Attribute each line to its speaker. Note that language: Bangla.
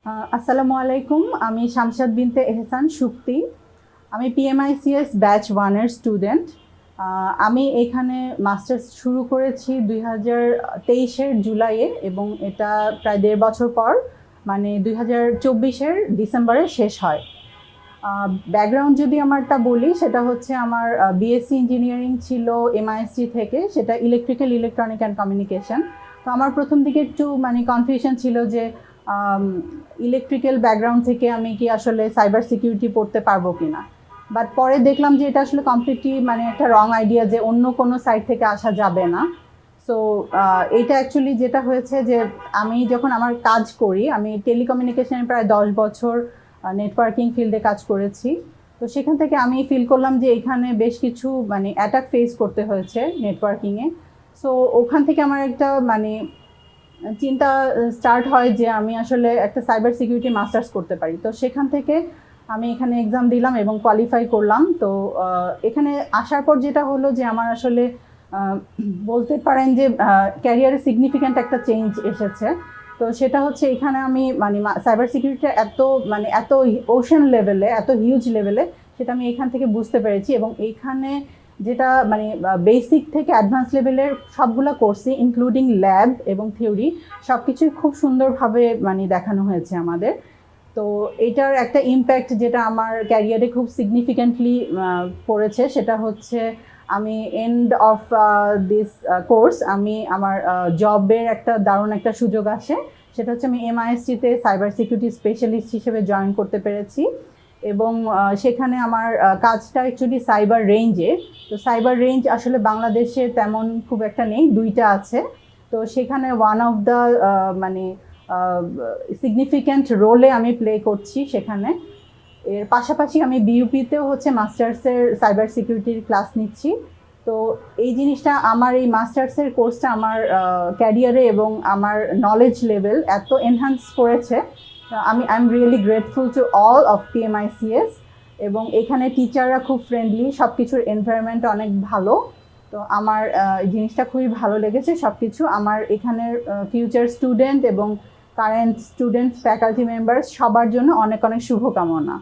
Speaker 1: আসসালামু আলাইকুম। আমি শামশাদ বিনতে এহসান শুক্তি। আমি পিএমআইসিএস ব্যাচ 1-এর স্টুডেন্ট। আমি এখানে মাস্টার্স শুরু করেছি 2023-এর জুলাইয়ে এবং এটা প্রায় 1.5 বছর পর, মানে 2024-এর ডিসেম্বরে শেষ হয়। ব্যাকগ্রাউন্ড যদি আমারটা বলি, সেটা হচ্ছে আমার বিএসসি ইঞ্জিনিয়ারিং ছিল এমআইএসটি থেকে, সেটা ইলেকট্রিক্যাল, ইলেকট্রনিক অ্যান্ড কমিউনিকেশন। তো আমার প্রথম দিকে একটু কনফিউশন ছিল যে ইলেকট্রিক্যাল ব্যাকগ্রাউন্ড থেকে আমি কি আসলে সাইবার সিকিউরিটি পড়তে পারবো কিনা। বাট পরে দেখলাম যে এটা আসলে কমপ্লিটলি একটা রং আইডিয়া, যে অন্য কোনো সাইড থেকে আসা যাবে না। সো এইটা অ্যাকচুয়ালি যেটা হয়েছে যে আমি যখন আমার কাজ করি, আমি টেলিকমিউনিকেশনে প্রায় 10 বছর নেটওয়ার্কিং ফিল্ডে কাজ করেছি। তো সেখান থেকে আমি ফিল করলাম যে এখানে বেশ কিছু অ্যাটাক ফেস করতে হয়েছে নেটওয়ার্কিংয়ে। সো ওখান থেকে আমার একটা চিন্তা স্টার্ট হয় যে আমি আসলে একটা সাইবার সিকিউরিটি মাস্টার্স করতে পারি। তো সেখান থেকে আমি এখানে এক্সাম দিলাম এবং কোয়ালিফাই করলাম। তো এখানে আসার পর যেটা হলো যে আমার আসলে বলতে পারেন যে ক্যারিয়ারে সিগনিফিক্যান্ট একটা চেঞ্জ এসেছে। তো সেটা হচ্ছে এখানে আমি সাইবার সিকিউরিটিটা এত ওশান লেভেলে, এত হিউজ লেভেলে, সেটা আমি এখান থেকে বুঝতে পেরেছি। এবং এইখানে যেটা বেসিক থেকে অ্যাডভান্স লেভেলের সবগুলো কোর্সই, ইনক্লুডিং ল্যাব এবং থিওরি, সব কিছুই খুব সুন্দরভাবে দেখানো হয়েছে আমাদের। তো এটার একটা ইম্প্যাক্ট যেটা আমার ক্যারিয়ারে খুব সিগনিফিক্যান্টলি পড়েছে, সেটা হচ্ছে আমি এন্ড অফ দিস কোর্স আমি আমার জবের একটা দারুণ একটা সুযোগ আসে। সেটা হচ্ছে আমি এমআইএসটিতে সাইবার সিকিউরিটি স্পেশালিস্ট হিসেবে জয়েন করতে পেরেছি। এবং সেখানে আমার কাজটা অ্যাকচুয়ালি সাইবার রেঞ্জে। তো সাইবার রেঞ্জ আসলে বাংলাদেশে তেমন খুব একটা নেই, 2টা আছে। তো সেখানে ওয়ান অফ দ্য সিগনিফিক্যান্ট রোলে আমি প্লে করছি সেখানে। এর পাশাপাশি আমি বিইউপিতেও হচ্ছে মাস্টার্সের সাইবার সিকিউরিটির ক্লাস নিচ্ছি। তো এই জিনিসটা, আমার এই মাস্টার্সের কোর্সটা আমার ক্যারিয়ারে এবং আমার নলেজ লেভেল এত এনহান্স করেছে। I am really grateful to all of PMICS. এবং এখানে টিচাররা খুব ফ্রেন্ডলি, সব কিছুর এনভায়রনমেন্ট অনেক ভালো। তো আমার এই জিনিসটা খুবই ভালো লেগেছে। সব কিছু আমার এখানের ফিউচার স্টুডেন্ট এবং কারেন্ট স্টুডেন্ট, ফ্যাকাল্টি মেম্বার্স সবার জন্য অনেক অনেক শুভকামনা।